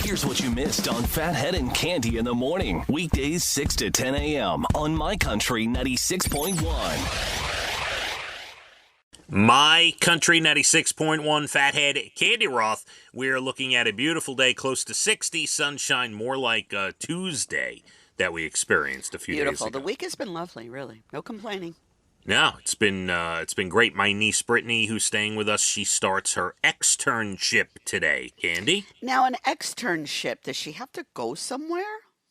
Here's what you missed on Phathead and Cande in the morning. Weekdays 6 to 10 a.m. on My Country 96.1. My Country 96.1 Phathead, Cande Roth. We're looking at a beautiful day, close to 60, sunshine, more like Tuesday that we experienced a few days ago. Beautiful. The week has been lovely, really. No complaining. No, it's been great. My niece Brittany, who's staying with us, she starts her externship today. Cande? Now, an externship, does she have to go somewhere?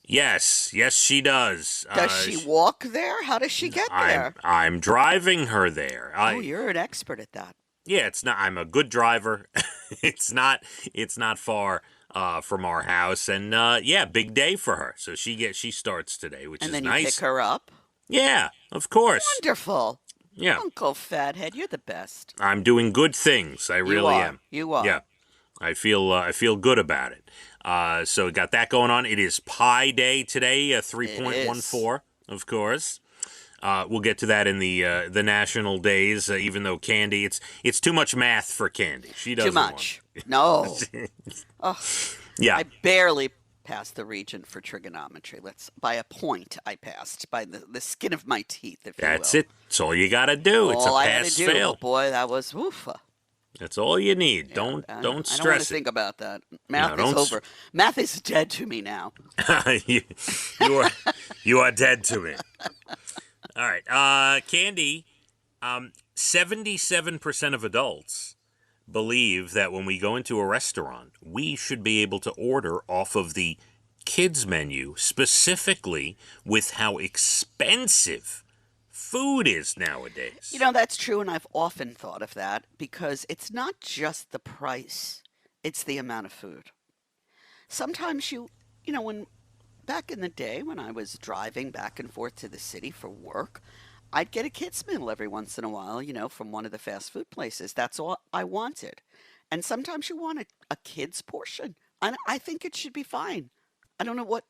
Yes, she does. Does she walk there? How does she get there? I'm driving her there. You're an expert at that. Yeah, it's not. I'm a good driver. It's not far from our house, and big day for her. So she starts today, which is nice. And then you pick her up. Yeah, of course. Wonderful. Yeah. Uncle Phathead, you're the best. I'm doing good things. I really am. You are. Yeah. I feel good about it. So we got that going on. It is Pi Day today, 3.14, of course. We'll get to that in the national days. Even though Cande, it's too much math for Cande. She doesn't too much. No. Yeah. I barely passed the Regent for trigonometry. By a point, I passed by the skin of my teeth. If That's you will. it. That's all you got to do. It's a pass-fail. Boy, that was woofa. That's all you need. Yeah, don't I don't want stress to it. think about that. Math is over. Math is dead to me now. you are dead to me. All right, Cande. 77% of adults believe that when we go into a restaurant, we should be able to order off of the kids menu, specifically with how expensive food is nowadays. You know, that's true, and I've often thought of that because it's not just the price, it's the amount of food. Sometimes when back in the day when I was driving back and forth to the city for work, I'd get a kid's meal every once in a while, from one of the fast food places. That's all I wanted. And sometimes you want a kid's portion. And I think it should be fine. I don't know what,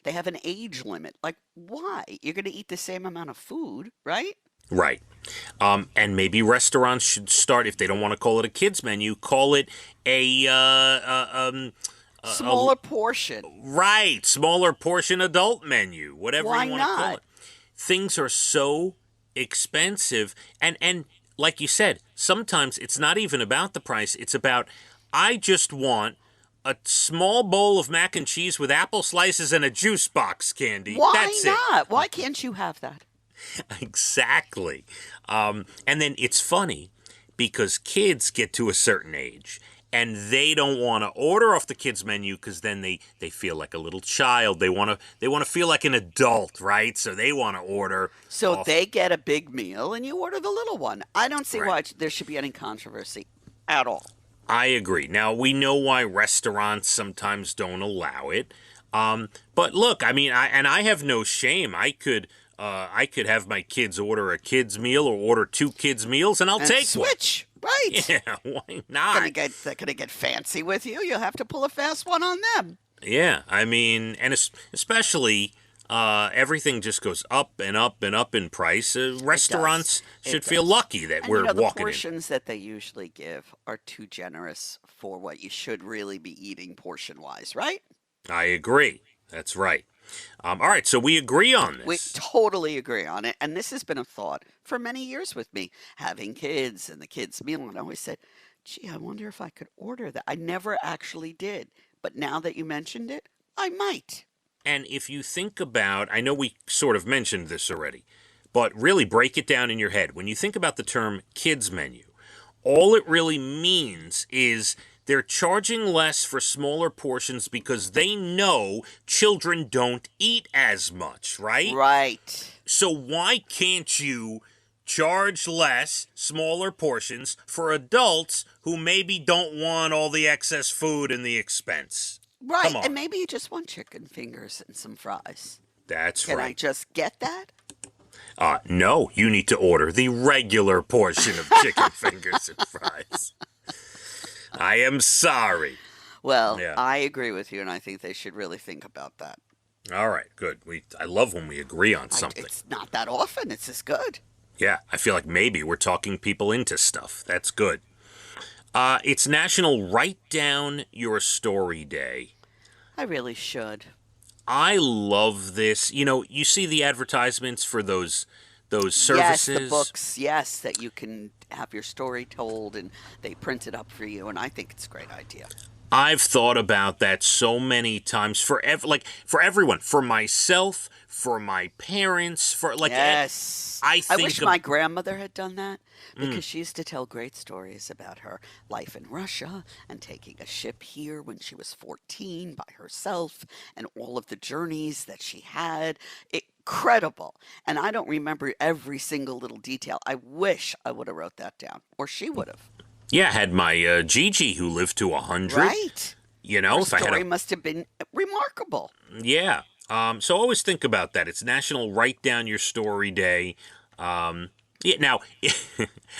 they have an age limit. Like, why? You're going to eat the same amount of food, right? Right. And maybe restaurants should start, if they don't want to call it a kids menu, call it a smaller portion. Right. Smaller portion adult menu, whatever Why you want to call it. Things are so expensive. And like you said, sometimes it's not even about the price. It's about, I just want a small bowl of mac and cheese with apple slices and a juice box, Cande. Why That's not? It. Why can't you have that? Exactly. And then it's funny because kids get to a certain age and they don't want to order off the kids menu because then they feel like a little child. They want to feel like an adult, right? So they want to order. So they get a big meal and you order the little one. I don't see Right. why there should be any controversy at all. I agree. Now, we know why restaurants sometimes don't allow it. But look, I mean, I have no shame. I could have my kids order a kid's meal or order two kids' meals, and I'll take switch. one. Right. Yeah, why not? They're gonna get fancy with you. You'll have to pull a fast one on them. Yeah, I mean, and especially everything just goes up and up and up in price. Restaurants should feel lucky that we're the walking portions that they usually give are too generous for what you should really be eating portion-wise, right? in. I agree. That's right. All right, so we agree on this. We totally agree on it. And this has been a thought for many years with me, having kids and the kids' meal. And I always said, gee, I wonder if I could order that. I never actually did. But now that you mentioned it, I might. And if you think about, I know we sort of mentioned this already, but really break it down in your head. When you think about the term kids menu, all it really means is they're charging less for smaller portions because they know children don't eat as much, right? Right. So why can't you charge less, smaller portions for adults who maybe don't want all the excess food and the expense? Right. And maybe you just want chicken fingers and some fries. That's Can right. I just get that? No, you need to order the regular portion of chicken fingers and fries. I am sorry. Well, I agree with you, and I think they should really think about that. All right, good. I love when we agree on something. It's not that often. It's as good. Yeah, I feel like maybe we're talking people into stuff. That's good. It's National Write Down Your Story Day. I really should. I love this. You know, you see the advertisements for those Yes, the services. books, yes, that you can have your story told and they print it up for you, and I think it's a great idea. I've thought about that so many times like for everyone, for myself, for my parents, for like Yes. I I think wish of my grandmother had done that because she used to tell great stories about her life in Russia and taking a ship here when she was 14 by herself and all of the journeys that she had. Incredible. And I don't remember every single little detail. I wish I would have wrote that down, or she would have. yeah, I had my Gigi who lived to 100. Right? You Her know, if I had story a must have been remarkable. yeah. So always think about that. It's National Write Down Your Story Day. Yeah, now,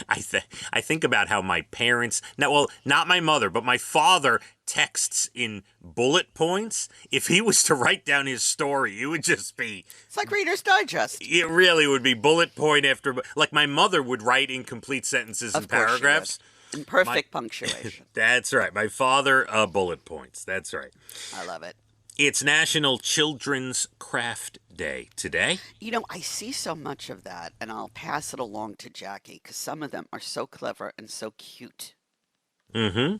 I think about how my parents, now, well, not my mother, but my father texts in bullet points. If he was to write down his story, it would just be, It's like Reader's Digest. it really would be bullet point after, like my mother would write incomplete sentences and Of course she would. paragraphs. In My, perfect punctuation. that's right. My father, bullet points. That's right. I love it. It's National Children's Craft Day today. You know, I see so much of that, and I'll pass it along to Jackie because some of them are so clever and so cute. Mm-hmm.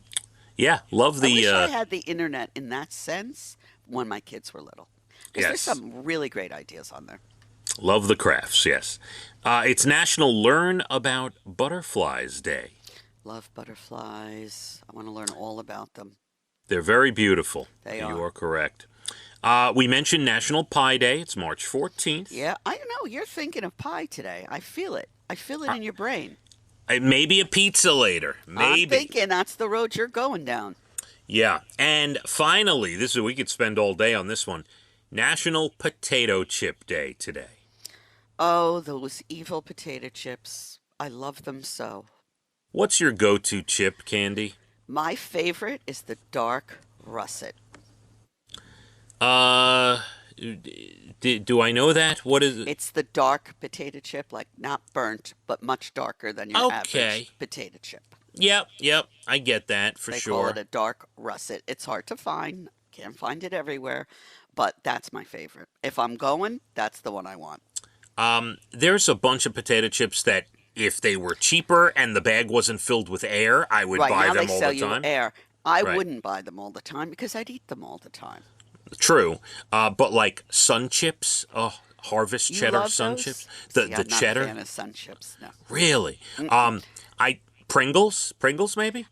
Yeah, love I wish I the, had the internet in that sense when my kids were little. Because there's yes. some really great ideas on there. Love the crafts, yes. It's National Learn About Butterflies Day. Love butterflies. I want to learn all about them. They're very beautiful. They You are. are correct. We mentioned National Pie Day. It's March 14th. Yeah, I know. You're thinking of pie today. I feel it. I feel it in your brain. Maybe a pizza later. I'm Maybe. thinking that's the road you're going down. Yeah. And finally, we could spend all day on this one. National Potato Chip Day today. Oh, those evil potato chips. I love them so. What's your go-to chip, Candy? My favorite is the dark russet. Uh, do I know that? What is it? It's the dark potato chip, like not burnt, but much darker than your Okay. average potato chip. Yep. I get that for They sure. call it a dark russet. It's hard to find. Can't find it everywhere, but that's my favorite. If I'm going, that's the one I want. There's a bunch of potato chips that if they were cheaper and the bag wasn't filled with air, I would Right buy now them they all sell the you time. air. I Right. wouldn't buy them all the time because I'd eat them all the time. True. But like Sun Chips, Harvest You Cheddar love Sun those? Chips, See, the I'm not cheddar. a fan of Sun Chips. No. Really? I Pringles maybe?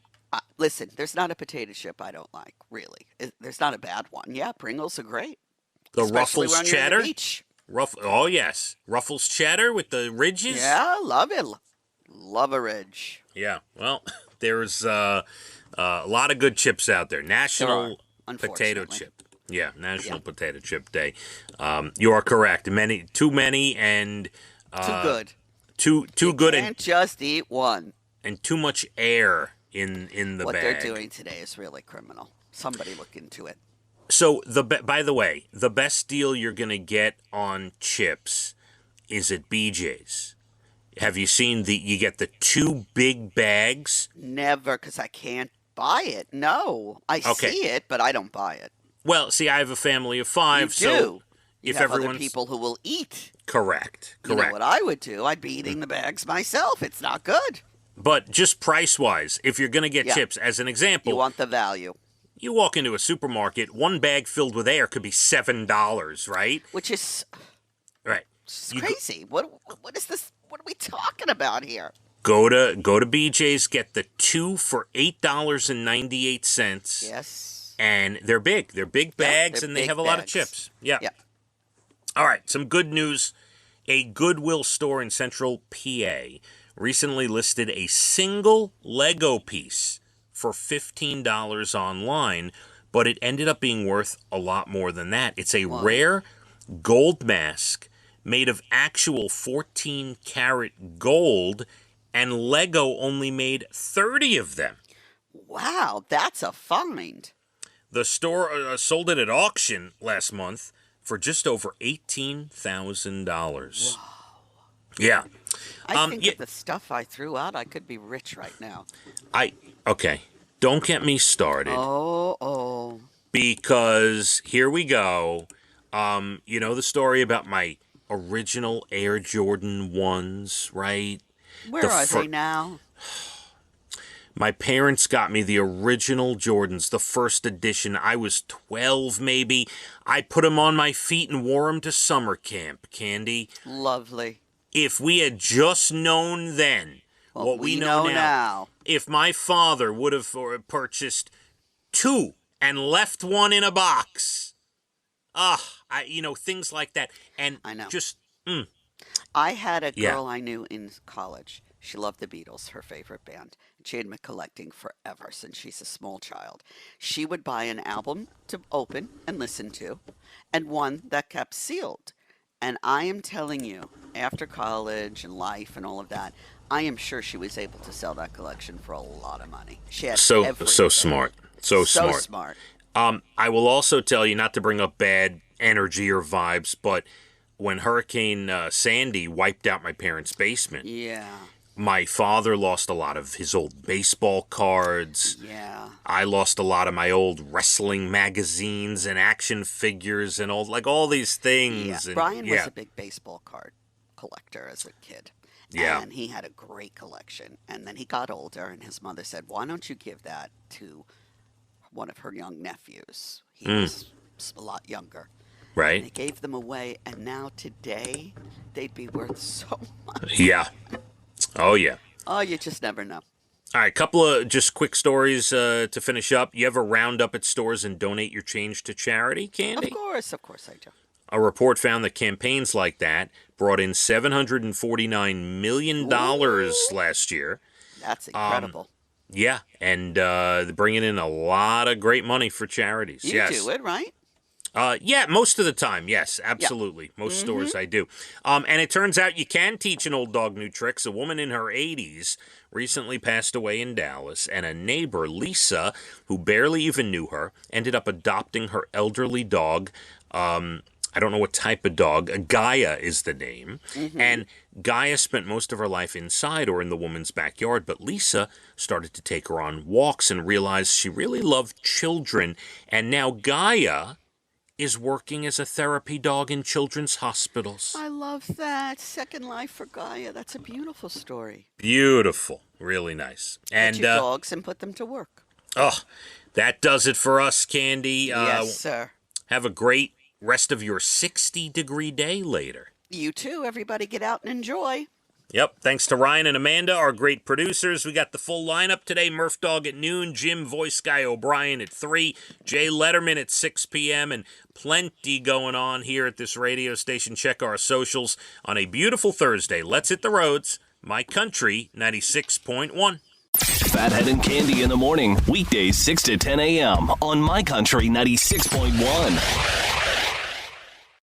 Listen, there's not a potato chip I don't like. Really, there's not a bad one. Yeah, Pringles are great, The especially Ruffles when you're on the Cheddar? beach. Oh yes, Ruffles Cheddar with the ridges. Yeah, love it. Love a ridge. Yeah. Well, there's a lot of good chips out there. National Potato Unfortunately. Chip. Yeah, National Yeah. Potato Chip Day. You are correct. Too many, and Too good. too You good, can't just eat one. and too much air in the What bag. they're doing today is really criminal. Somebody look into it. So by the way, the best deal you're gonna get on chips is at BJ's. Have you seen you get the 2 big bags? Never, because I can't buy it. No, I Okay. see it, but I don't buy it. Well, see, I have a family of You 5, so do. You if have other everyone's people who will eat. correct. You know what I would do? I'd be eating the bags myself. It's not good. But just price-wise, if you're going to get Yeah. chips, as an You example, want the value, you walk into a supermarket, one bag filled with air could be $7, right? which is Right. just You crazy. What is this? What are we talking about here? go to BJ's, get the 2 for $8.98. Yes. And they're big. They're big bags, they're and they big have a lot of bags. chips. Yeah. Yeah. All right, some good news. A Goodwill store in central PA recently listed a single Lego piece for $15 online, but it ended up being worth a lot more than that. It's a rare gold mask made of actual 14-karat gold, and Lego only made 30 of them. Wow, that's a find. The store sold it at auction last month for just over $18,000. Wow. Yeah. I think of the stuff I threw out, I could be rich right now. Okay. Don't get me started. Oh. because here we go. You know the story about my original Air Jordan 1s, right? Where are they now? My parents got me the original Jordans, the first edition. I was 12 maybe. I put them on my feet and wore them to summer camp, Cande. Lovely. If we had just known then what we know now, if my father would have purchased 2 and left 1 in a box, things like that. And I know. just, I had a girl I knew in college. She loved the Beatles, her favorite band. She had been collecting forever since she's a small child. She would buy an album to open and listen to, and one that kept sealed. And I am telling you, after college and life and all of that, I am sure she was able to sell that collection for a lot of money. She had so everything. smart. So smart. I will also tell you, not to bring up bad energy or vibes, but when Hurricane Sandy wiped out my parents' basement, Yeah. my father lost a lot of his old baseball cards. Yeah. I lost a lot of my old wrestling magazines and action figures and all these things. Yeah. And, Brian was a big baseball card collector as a kid. Yeah. And he had a great collection. And then he got older, and his mother said, "Why don't you give that to one of her young nephews?" He was a lot younger. Right. And they gave them away, and now today they'd be worth so much. Yeah. Oh, yeah. Oh, you just never know. All right, couple of just quick stories to finish up. You ever round up at stores and donate your change to charity, Cande? Of course I do. A report found that campaigns like that brought in $749 million last year. That's incredible. Yeah, and bringing in a lot of great money for charities. You do it, right? Yeah, most of the time, yes, absolutely. Most stores I do. And it turns out you can teach an old dog new tricks. A woman in her 80s recently passed away in Dallas, and a neighbor, Lisa, who barely even knew her, ended up adopting her elderly dog. I don't know what type of dog. Gaia is the name. And Gaia spent most of her life inside or in the woman's backyard, but Lisa started to take her on walks and realized she really loved children. And now Gaia is working as a therapy dog in children's hospitals. I love that. Second life for Gaia. That's a beautiful story. Beautiful. Really nice. And Get your dogs and put them to work. Oh, that does it for us, Cande. Yes, sir. Have a great rest of your 60-degree day later. You too. Everybody get out and enjoy. Yep. Thanks to Ryan and Amanda, our great producers. We got the full lineup today. Murph Dog at noon, Jim Voice Guy O'Brien at 3, Jay Letterman at 6 p.m., and plenty going on here at this radio station. Check our socials on a beautiful Thursday. Let's hit the roads. My Country 96.1. Phathead and Cande in the morning, weekdays 6 to 10 a.m. on My Country 96.1.